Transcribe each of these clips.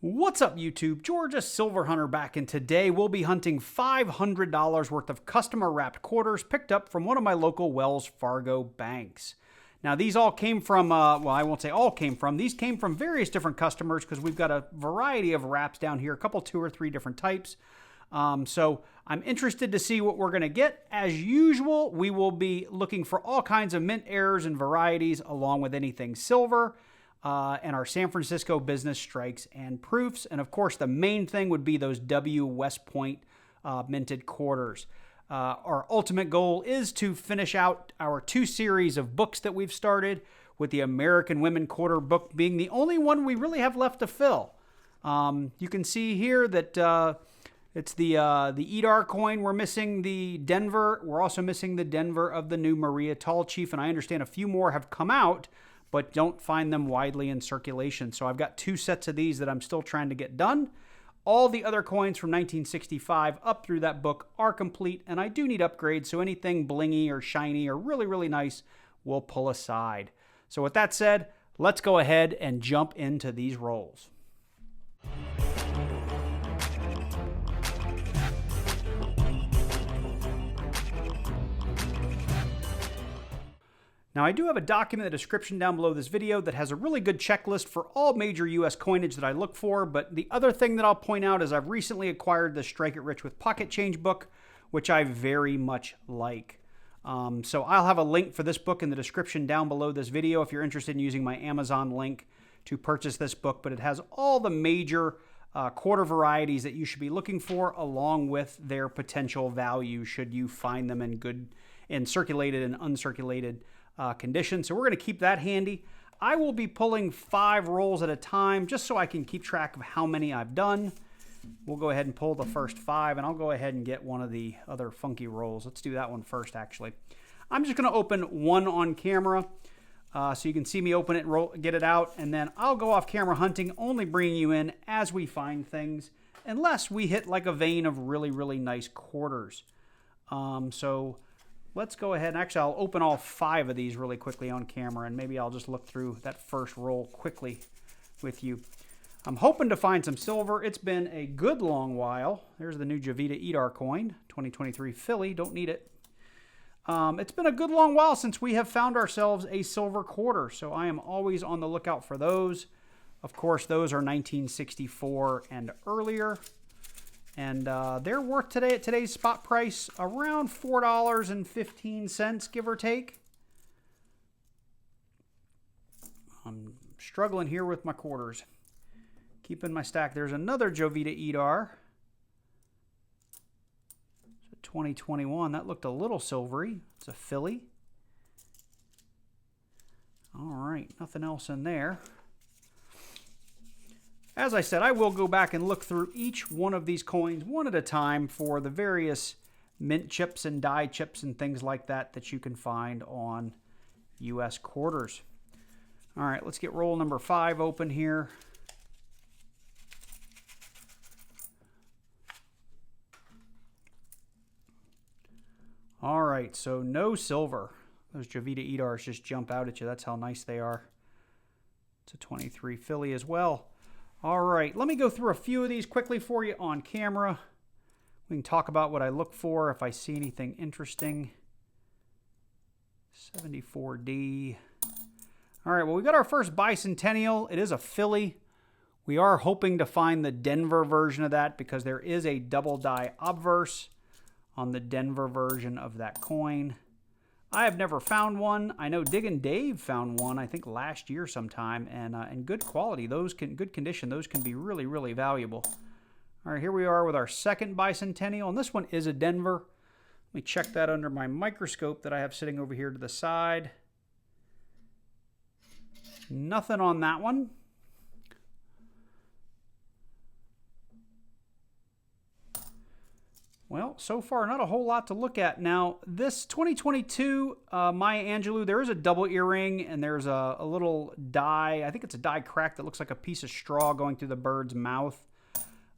What's up, YouTube? George, a silver hunter, back, and today we'll be hunting $500 worth of customer wrapped quarters picked up from one of my local Wells Fargo banks. Now, these all came from, well, I won't say all came from, these came from various different customers because we've got a variety of wraps down here, a couple, 2 or 3 different types. So I'm interested to see what we're going to get. As usual, we will be looking for all kinds of mint errors and varieties along with anything silver. And our San Francisco business strikes and proofs. And of course, the main thing would be those W West Point minted quarters. Our ultimate goal is to finish out our 2 series of books that we've started, with the American Women Quarter book being the only one we really have left to fill. You can see here that it's the Edar coin. We're missing the Denver. We're also missing the Denver of the new Marietta Tall Chief. And I understand a few more have come out, but don't find them widely in circulation. So I've got 2 sets of these that I'm still trying to get done. All the other coins from 1965 up through that book are complete, and I do need upgrades, so anything blingy or shiny or really, really nice we'll pull aside. So with that said, let's go ahead and jump into these rolls. Now, I do have a document in the description down below this video that has a really good checklist for all major U.S. coinage that I look for, but the other thing that I'll point out is I've recently acquired the Strike It Rich with Pocket Change book, which I very much like. So I'll have a link for this book in the description down below this video if you're interested in using my Amazon link to purchase this book, but it has all the major quarter varieties that you should be looking for, along with their potential value should you find them in circulated and uncirculated condition. So we're going to keep that handy. I will be pulling 5 rolls at a time just so I can keep track of how many I've done. We'll go ahead and pull the first 5, and I'll go ahead and get one of the other funky rolls. Let's do that one first, actually. I'm just going to open one on camera so you can see me open it and roll, get it out, and then I'll go off camera hunting, only bringing you in as we find things, unless we hit like a vein of really, really nice quarters. So let's go ahead and actually I'll open all 5 of these really quickly on camera, and maybe I'll just look through that first roll quickly with you. I'm hoping to find some silver. It's been a good long while. There's the new Javita Edar coin, 2023 Philly. Don't need it. It's been a good long while since we have found ourselves a silver quarter, so I am always on the lookout for those. Of course, those are 1964 and earlier. And they're worth today at today's spot price around $4.15, give or take. I'm struggling here with my quarters. Keeping my stack. There's another Jovita Edar. It's a 2021. That looked a little silvery. It's a Philly. All right, nothing else in there. As I said, I will go back and look through each one of these coins one at a time for the various mint chips and die chips and things like that that you can find on U.S. quarters. All right, let's get roll number 5 open here. All right, so no silver. Those Jovita Edars just jump out at you. That's how nice they are. It's a 23 Philly as well. All right, let me go through a few of these quickly for you on camera. We can talk about what I look for if I see anything interesting. 74D. All right, well, we got our first bicentennial. It is a Philly. We are hoping to find the Denver version of that because there is a double die obverse on the Denver version of that coin. I have never found one. I know Diggin' Dave found one, I think last year sometime, and good quality. Good condition. Those can be really, really valuable. All right, here we are with our second bicentennial, and this one is a Denver. Let me check that under my microscope that I have sitting over here to the side. Nothing on that one. Well, so far, not a whole lot to look at. Now, this 2022 Maya Angelou, there is a double earring, and there's a little die. I think it's a die crack that looks like a piece of straw going through the bird's mouth.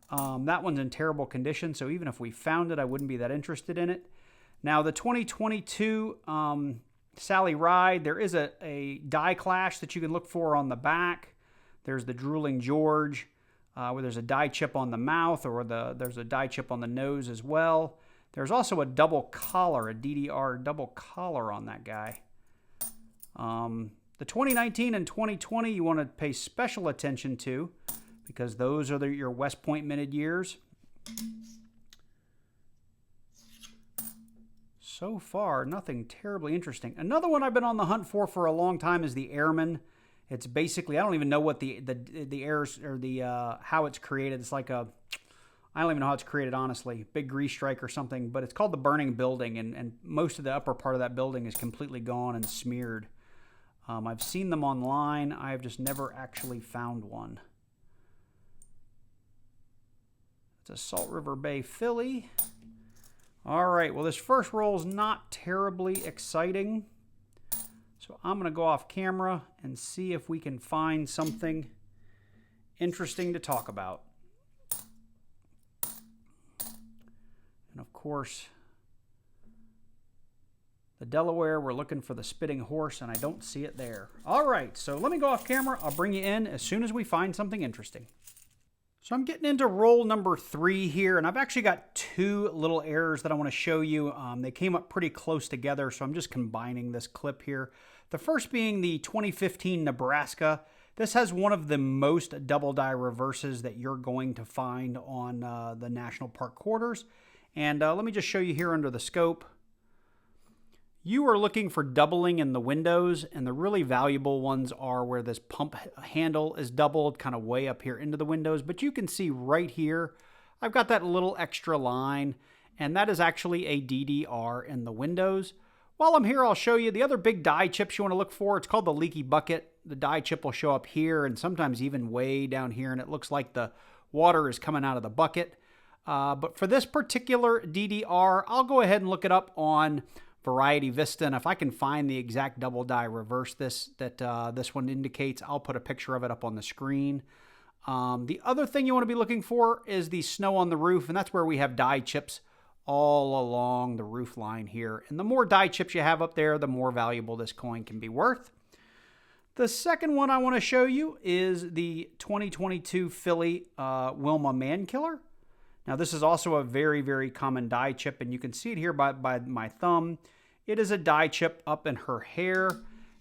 That one's in terrible condition, so even if we found it, I wouldn't be that interested in it. Now, the 2022 Sally Ride, there is a die clash that you can look for on the back. There's the Drooling George. where there's a die chip on the mouth, or there's a die chip on the nose as well. There's also a double collar, a DDR double collar on that guy. The 2019 and 2020 you want to pay special attention to, because those are your West Point minted years. So far, nothing terribly interesting. Another one I've been on the hunt for a long time is the Airman. It's basically, I don't even know what the airs or the how it's created. It's like a, I don't even know how it's created, honestly. Big grease strike or something, but it's called the Burning Building, and most of the upper part of that building is completely gone and smeared. I've seen them online. I've just never actually found one. It's a Salt River Bay Philly. All right, well, this first roll is not terribly exciting. So I'm going to go off camera and see if we can find something interesting to talk about. And of course, the Delaware, we're looking for the spitting horse, and I don't see it there. All right, so let me go off camera. I'll bring you in as soon as we find something interesting. So I'm getting into roll number 3 here, and I've actually got 2 little errors that I want to show you. They came up pretty close together, so I'm just combining this clip here. The first being the 2015 Nebraska. This has one of the most double die reverses that you're going to find on the National Park quarters. And let me just show you here under the scope. You are looking for doubling in the windows, and the really valuable ones are where this pump handle is doubled, kind of way up here into the windows. But you can see right here, I've got that little extra line, and that is actually a DDR in the windows. While I'm here, I'll show you the other big die chips you want to look for. It's called the leaky bucket. The die chip will show up here and sometimes even way down here, and it looks like the water is coming out of the bucket. But for this particular DDR, I'll go ahead and look it up on Variety Vista, and if I can find the exact double die reverse this one indicates, I'll put a picture of it up on the screen. The other thing you want to be looking for is the snow on the roof, and that's where we have die chips all along the roof line here. And the more die chips you have up there, the more valuable this coin can be worth. The second one I want to show you is the 2022 Philly Wilma Mankiller. Now, this is also a very, very common die chip, and you can see it here by my thumb. It is a die chip up in her hair.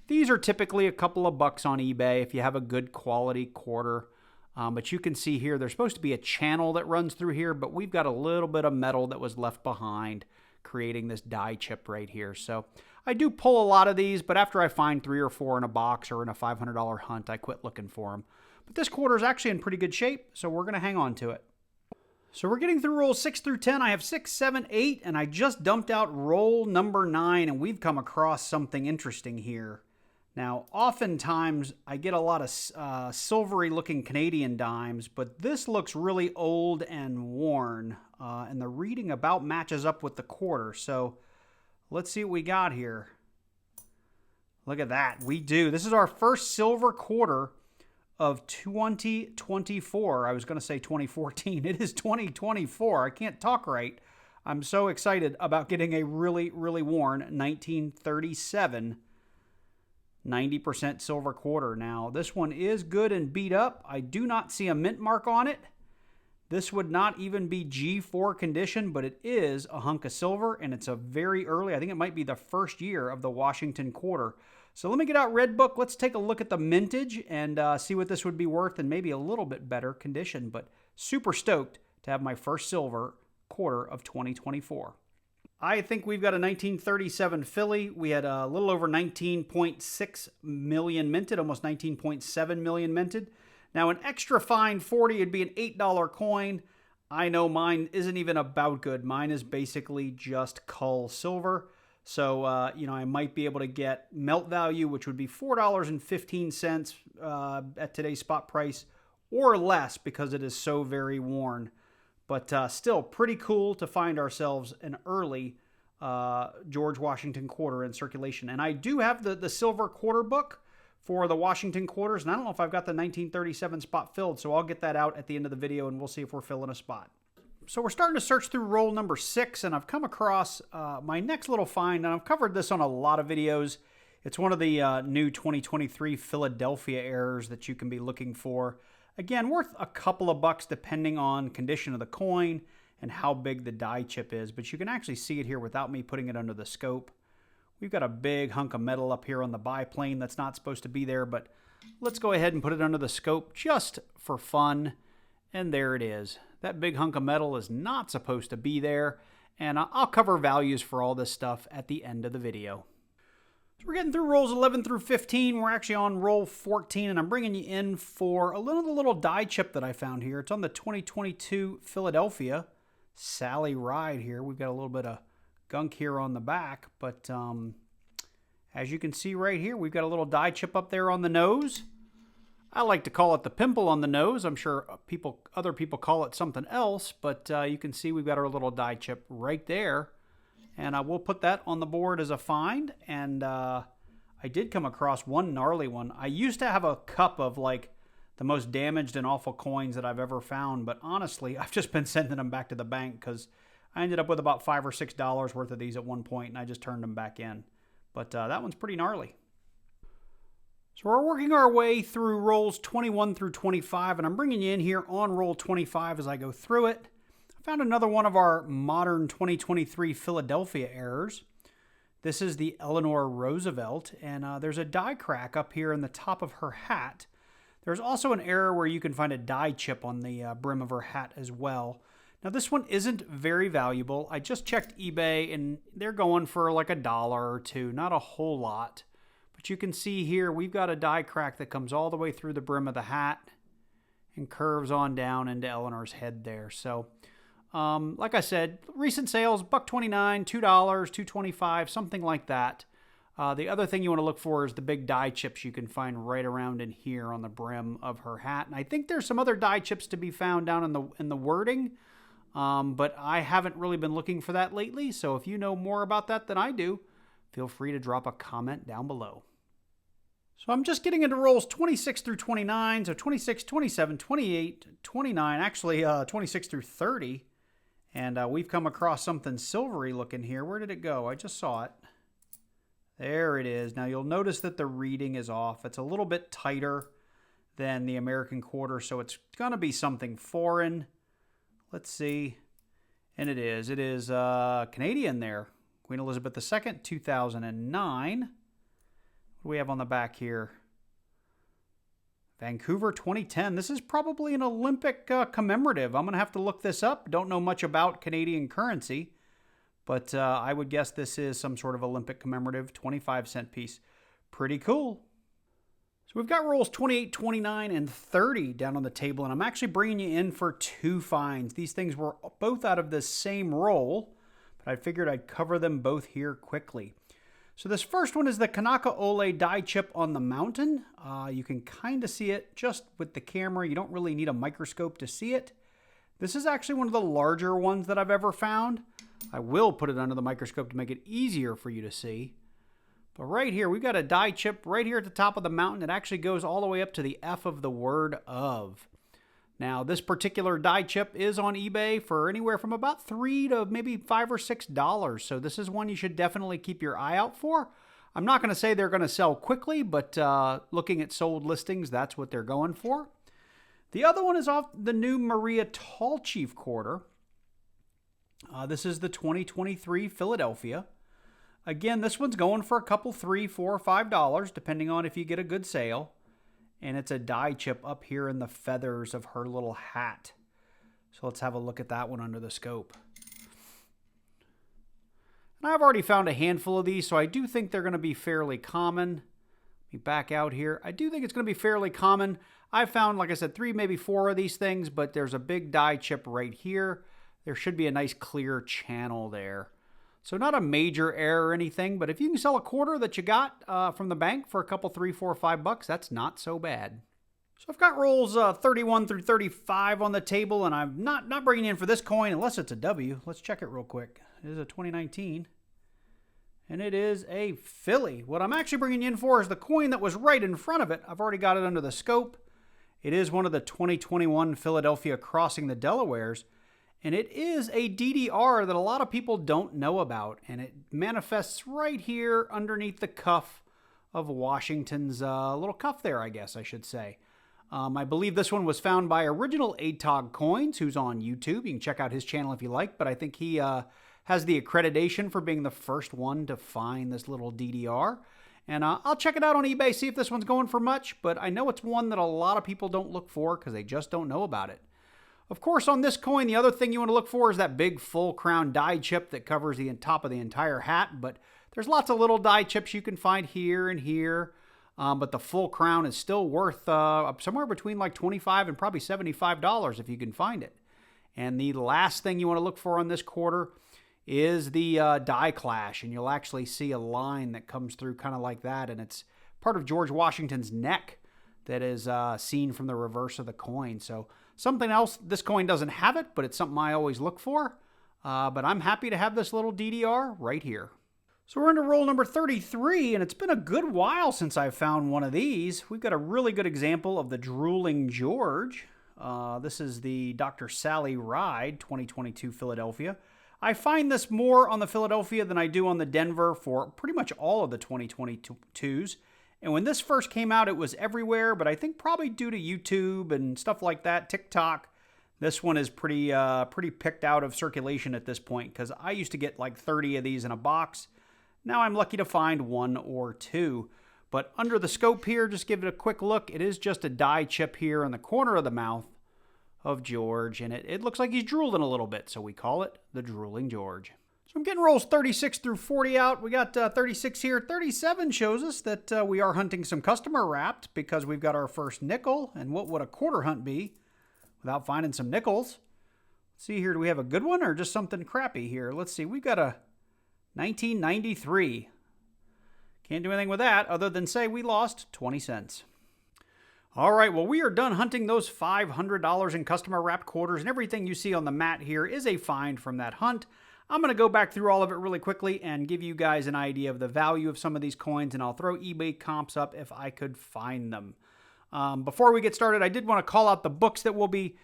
These are typically a couple of bucks on eBay if you have a good quality quarter. But you can see here, there's supposed to be a channel that runs through here, but we've got a little bit of metal that was left behind, creating this die chip right here. So I do pull a lot of these, but after I find 3 or 4 in a box or in a $500 hunt, I quit looking for them. But this quarter is actually in pretty good shape, so we're going to hang on to it. So we're getting through rolls 6 through 10. I have 6, 7, 8, and I just dumped out roll number 9, and we've come across something interesting here. Now, oftentimes, I get a lot of silvery-looking Canadian dimes, but this looks really old and worn, and the reading about matches up with the quarter. So let's see what we got here. Look at that. We do. This is our first silver quarter of 2024. I was going to say 2014. It is 2024. I can't talk right. I'm so excited about getting a really, really worn 1937 90% silver quarter. Now, this one is good and beat up. I do not see a mint mark on it. This would not even be G4 condition, but it is a hunk of silver, and it's a very early, I think it might be the first year of the Washington quarter. So let me get out Red Book. Let's take a look at the mintage and see what this would be worth in maybe a little bit better condition, but super stoked to have my first silver quarter of 2024. I think we've got a 1937 Philly. We had a little over 19.6 million minted, almost 19.7 million minted. Now, an extra fine 40 would be an $8 coin. I know mine isn't even about good. Mine is basically just cull silver. So, I might be able to get melt value, which would be $4.15 at today's spot price, or less because it is so very worn. But still pretty cool to find ourselves an early George Washington quarter in circulation. And I do have the silver quarter book for the Washington quarters, and I don't know if I've got the 1937 spot filled, so I'll get that out at the end of the video, and we'll see if we're filling a spot. So we're starting to search through roll number 6, and I've come across my next little find, and I've covered this on a lot of videos. It's one of the new 2023 Philadelphia errors that you can be looking for. Again, worth a couple of bucks depending on condition of the coin and how big the die chip is, but you can actually see it here without me putting it under the scope. We've got a big hunk of metal up here on the biplane that's not supposed to be there, but let's go ahead and put it under the scope just for fun. And there it is. That big hunk of metal is not supposed to be there, and I'll cover values for all this stuff at the end of the video. So we're getting through rolls 11 through 15. We're actually on roll 14, and I'm bringing you in for a little die chip that I found here. It's on the 2022 Philadelphia Sally Ride here. We've got a little bit of gunk here on the back, but as you can see right here, we've got a little die chip up there on the nose. I like to call it the pimple on the nose. I'm sure other people call it something else, but you can see we've got our little die chip right there, and I will put that on the board as a find. And I did come across one gnarly one. I used to have a cup of like the most damaged and awful coins that I've ever found, but honestly, I've just been sending them back to the bank because I ended up with about $5 or $6 worth of these at one point, and I just turned them back in. But that one's pretty gnarly. So we're working our way through rolls 21 through 25, and I'm bringing you in here on roll 25 as I go through it. I found another one of our modern 2023 Philadelphia errors. This is the Eleanor Roosevelt, and there's a die crack up here in the top of her hat. There's also an error where you can find a die chip on the brim of her hat as well. Now, this one isn't very valuable. I just checked eBay, and they're going for like $1 or $2, not a whole lot. But you can see here, we've got a die crack that comes all the way through the brim of the hat and curves on down into Eleanor's head there. So, like I said, recent sales, $1.29, $2, $2.25, something like that. The other thing you want to look for is the big die chips you can find right around in here on the brim of her hat. And I think there's some other die chips to be found down in the wording. But I haven't really been looking for that lately, so if you know more about that than I do, feel free to drop a comment down below. So I'm just getting into rolls 26 through 29, so 26, 27, 28, 29, actually 26 through 30, and we've come across something silvery looking here. Where did it go? I just saw it. There it is. Now you'll notice that the reading is off. It's a little bit tighter than the American quarter, so it's going to be something foreign. Let's see. And it is. It is Canadian there. Queen Elizabeth II, 2009. What do we have on the back here? Vancouver, 2010. This is probably an Olympic commemorative. I'm going to have to look this up. Don't know much about Canadian currency, but I would guess this is some sort of Olympic commemorative 25-cent piece. Pretty cool. So we've got rolls 28, 29, and 30 down on the table, and I'm actually bringing you in for two finds. These things were both out of the same roll, but I figured I'd cover them both here quickly. So this first one is the Kanaka Ole die chip on the mountain. You can kind of see it just with the camera. You don't really need a microscope to see it. This is actually one of the larger ones that I've ever found. I will put it under the microscope to make it easier for you to see. But right here, we've got a die chip right here at the top of the mountain. It actually goes all the way up to the F of the word of. Now, this particular die chip is on eBay for anywhere from about $3 to maybe $5 or $6. So this is one you should definitely keep your eye out for. I'm not going to say they're going to sell quickly, but looking at sold listings, that's what they're going for. The other one is off the new Marietta Tall Chief quarter. This is the 2023 Philadelphia. Again, this one's going for a couple, $3, $4, or $5, depending on if you get a good sale. And it's a die chip up here in the feathers of her little hat. So let's have a look at that one under the scope. And I've already found a handful of these, so I do think they're going to be fairly common. Let me back out here. I do think it's going to be fairly common. I've found, like I said, 3, maybe 4 of these things, but there's a big die chip right here. There should be a nice clear channel there. So not a major error or anything, but if you can sell a quarter that you got from the bank for a couple, $3, $4, $5, that's not so bad. So I've got rolls 31 through 35 on the table, and I'm not bringing in for this coin unless it's a W. Let's check it real quick. It is a 2019, and it is a Philly. What I'm actually bringing in for is the coin that was right in front of it. I've already got it under the scope. It is one of the 2021 Philadelphia crossing the Delawares. And it is a DDR that a lot of people don't know about. And it manifests right here underneath the cuff of Washington's little cuff there, I guess I should say. I believe this one was found by Original ATOG Coins, who's on YouTube. You can check out his channel if you like, but I think he has the accreditation for being the first one to find this little DDR. And I'll check it out on eBay, see if this one's going for much, but I know it's one that a lot of people don't look for because they just don't know about it. Of course, on this coin, the other thing you want to look for is that big full crown die chip that covers the top of the entire hat, but there's lots of little die chips you can find here and here, but the full crown is still worth somewhere between like $25 and probably $75 if you can find it. And the last thing you want to look for on this quarter is the die clash, and you'll actually see a line that comes through kind of like that, and it's part of George Washington's neck that is seen from the reverse of the coin. So something else, this coin doesn't have it, but it's something I always look for. But I'm happy to have this little DDR right here. So we're into roll number 33, and it's been a good while since I've found one of these. We've got a really good example of the Drooling George. This is the Dr. Sally Ride 2022 Philadelphia. I find this more on the Philadelphia than I do on the Denver for pretty much all of the 2022s. And when this first came out, it was everywhere, but I think probably due to YouTube and stuff like that, TikTok, this one is pretty picked out of circulation at this point, because I used to get like 30 of these in a box. Now I'm lucky to find one or two. But under the scope here, just give it a quick look. It is just a die chip here in the corner of the mouth of George, and it looks like he's drooling a little bit, so we call it the Drooling George. So I'm getting rolls 36 through 40 out. We got 36 here. 37 shows us that we are hunting some customer wrapped because we've got our first nickel, and what would a quarter hunt be without finding some nickels? Let's see here, do we have a good one or just something crappy here? Let's see, we got a 1993. Can't do anything with that other than say we lost 20 cents. All right, well, we are done hunting those $500 in customer wrapped quarters, and everything you see on the mat here is a find from that hunt. I'm going to go back through all of it really quickly and give you guys an idea of the value of some of these coins, and I'll throw eBay comps up if I could find them. Before we get started, I did want to call out the books that we'll be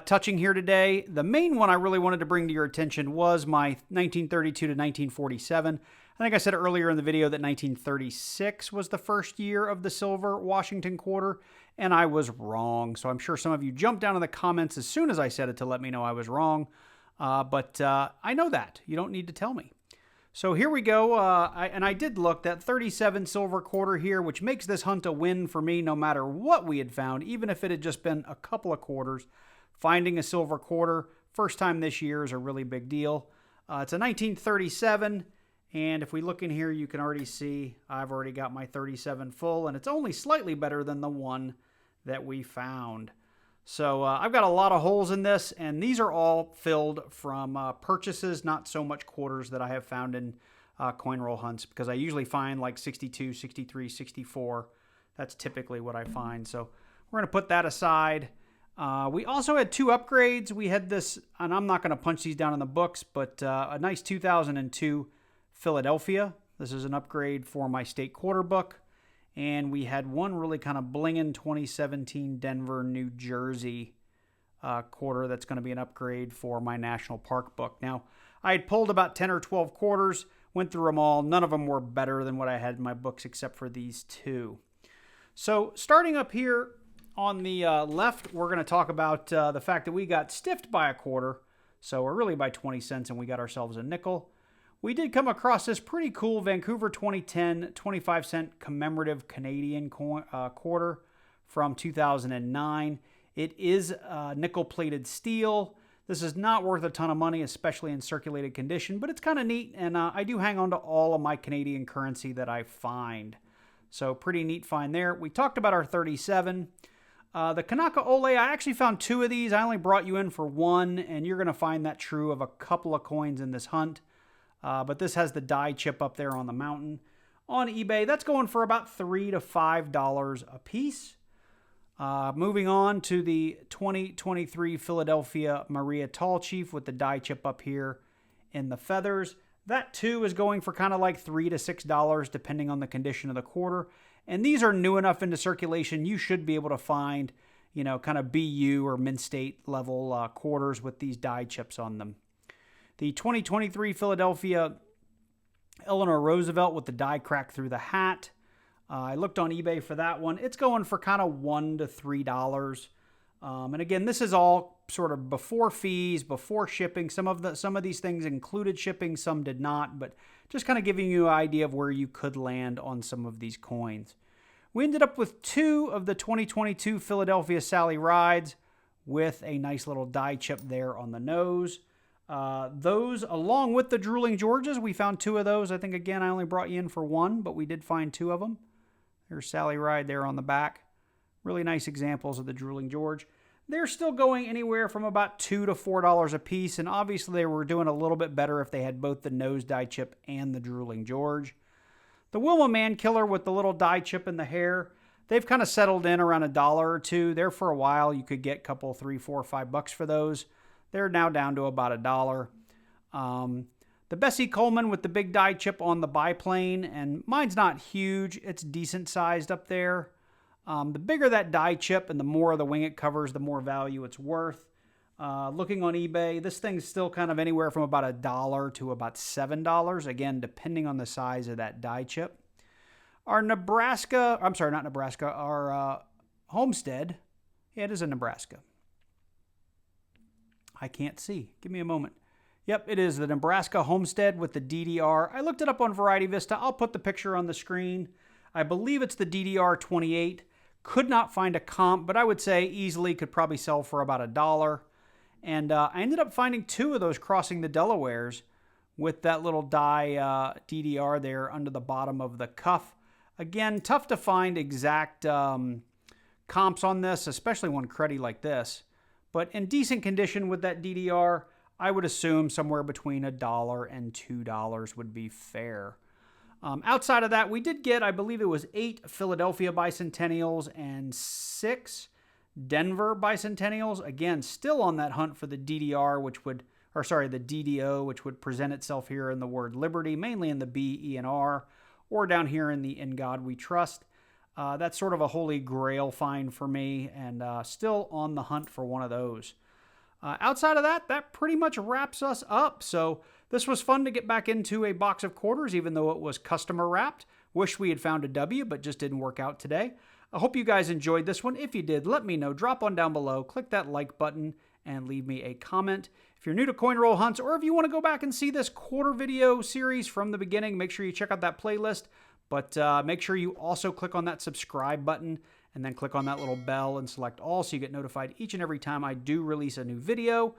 touching here today. The main one I really wanted to bring to your attention was my 1932 to 1947. I think I said earlier in the video that 1936 was the first year of the silver Washington quarter, and I was wrong. So I'm sure some of you jumped down in the comments as soon as I said it to let me know I was wrong. But I know that. You don't need to tell me. So here we go. I did look, that 37 silver quarter here, which makes this hunt a win for me no matter what we had found, even if it had just been a couple of quarters. Finding a silver quarter, first time this year, is a really big deal. It's a 1937. And if we look in here, you can already see I've already got my 37 full, and it's only slightly better than the one that we found. So I've got a lot of holes in this, and these are all filled from purchases, not so much quarters that I have found in coin roll hunts, because I usually find like 62, 63, 64. That's typically what I find. So we're going to put that aside. We also had two upgrades. We had this, and I'm not going to punch these down in the books, but a nice 2002 Philadelphia. This is an upgrade for my state quarter book. And we had one really kind of blingin' 2017 Denver, New Jersey quarter that's going to be an upgrade for my national park book. Now, I had pulled about 10 or 12 quarters, went through them all. None of them were better than what I had in my books except for these two. So starting up here on the left, we're going to talk about the fact that we got stiffed by a quarter. So we're really by 20 cents, and we got ourselves a nickel. We did come across this pretty cool Vancouver 2010 25-cent commemorative Canadian quarter from 2009. It is nickel-plated steel. This is not worth a ton of money, especially in circulated condition, but it's kind of neat, and I do hang on to all of my Canadian currency that I find. So pretty neat find there. We talked about our 37. The Kanaka Ole, I actually found two of these. I only brought you in for one, and you're going to find that true of a couple of coins in this hunt. But this has the die chip up there on the mountain. On eBay, that's going for about $3 to $5 a piece. Moving on to the 2023 Philadelphia Maria Tall Chief with the die chip up here in the feathers. That too is going for kind of like $3 to $6 depending on the condition of the quarter. And these are new enough into circulation, you should be able to find, you know, kind of BU or Mint State level quarters with these die chips on them. The 2023 Philadelphia Eleanor Roosevelt with the die crack through the hat. I looked on eBay for that one. It's going for kind of $1 to $3. And again, this is all sort of before fees, before shipping. Some of these things included shipping, some did not, but just kind of giving you an idea of where you could land on some of these coins. We ended up with 2 of the 2022 Philadelphia Sally Rides with a nice little die chip there on the nose. Those, along with the Drooling Georges, we found 2 of those. I think, again, I only brought you in for 1, but we did find 2 of them. There's Sally Ride there on the back. Really nice examples of the Drooling George. They're still going anywhere from about $2 to $4 a piece, and obviously they were doing a little bit better if they had both the nose die chip and the Drooling George. The Wilma Man Killer with the little die chip in the hair, they've kind of settled in around $1 or $2. There for a while, you could get a couple, $3, $4, $5 for those. They're now down to about $1. The Bessie Coleman with the big die chip on the biplane, and mine's not huge. It's decent sized up there. The bigger that die chip and the more of the wing it covers, the more value it's worth. Looking on eBay, this thing's still kind of anywhere from about $1 to about $7, again, depending on the size of that die chip. Our Homestead, yeah, it is a Nebraska. I can't see. Give me a moment. Yep, it is the Nebraska Homestead with the DDR. I looked it up on Variety Vista. I'll put the picture on the screen. I believe it's the DDR28. Could not find a comp, but I would say easily could probably sell for about $1. And I ended up finding 2 of those crossing the Delawares with that little die DDR there under the bottom of the cuff. Again, tough to find exact comps on this, especially one cruddy like this. But in decent condition with that DDR, I would assume somewhere between $1 and $2 would be fair. Outside of that, we did get, I believe it was 8 Philadelphia Bicentennials and 6 Denver Bicentennials. Again, still on that hunt for the DDR, the DDO, which would present itself here in the word Liberty, mainly in the B, E, and R, or down here in the In God We Trust. That's sort of a holy grail find for me, and still on the hunt for one of those. Outside of that, that pretty much wraps us up. So this was fun to get back into a box of quarters, even though it was customer wrapped. Wish we had found a W, but just didn't work out today. I hope you guys enjoyed this one. If you did, let me know. Drop on down below, click that like button, and leave me a comment. If you're new to Coin Roll Hunts, or if you want to go back and see this quarter video series from the beginning, make sure you check out that playlist. But make sure you also click on that subscribe button, and then click on that little bell and select all so you get notified each and every time I do release a new video.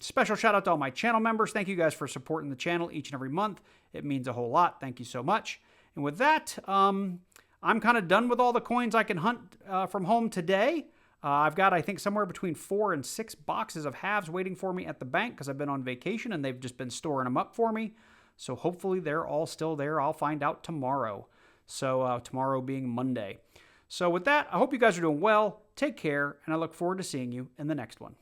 Special shout out to all my channel members. Thank you guys for supporting the channel each and every month. It means a whole lot. Thank you so much. And with that, I'm kind of done with all the coins I can hunt from home today. I've got, I think, somewhere between 4 and 6 boxes of halves waiting for me at the bank because I've been on vacation and they've just been storing them up for me. So hopefully they're all still there. I'll find out tomorrow. So tomorrow being Monday. So with that, I hope you guys are doing well. Take care, and I look forward to seeing you in the next one.